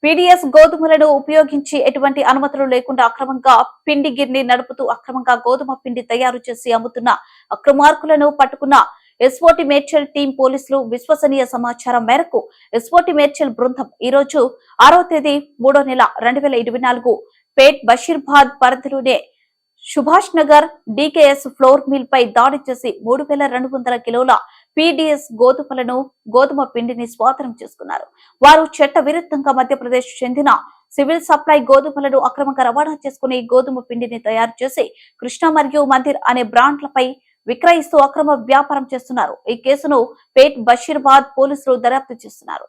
PDS గోధుమలను ఉపయోగించి ఎటువంటి అనుమతులు లేకుండా అక్రమంగా పిండి గిర్ని నడుపుతూ అక్రమంగా గోధుమ పిండి తయారు చేసి అమ్ముతున్న అక్రమార్కులను పట్టుకున్న ఎస్ఓటి మేడ్చల్ టీం పోలీసులు. విశ్వసనీయ సమాచారం మేరకు ఎస్ఓటి మేడ్చల్ బృందం ఈ రోజు 6వ తేదీ 3వ నెల 2024 పేట్ బషీర్బాద్ పరిధిలోనే Subhash Nagar DKS flour mill పై దాడి చేసి 3200 కిలోల పీడీఎస్ గోధుమ పిండిని స్వాధీనం చేసుకున్నారు. వారు చట్ట విరుద్ధంగా మధ్యప్రదేశ్ చెందిన సివిల్ సప్లై గోధుమలను అక్రమంగా రవాణా చేసుకుని గోధుమ పిండిని తయారు చేసి కృష్ణ మరియు మందిర్ అనే బ్రాండ్లపై విక్రయిస్తూ అక్రమ వ్యాపారం చేస్తున్నారు. ఈ కేసును పేట్ బషీర్బాద్ పోలీసులు దర్యాప్తు చేస్తున్నారు.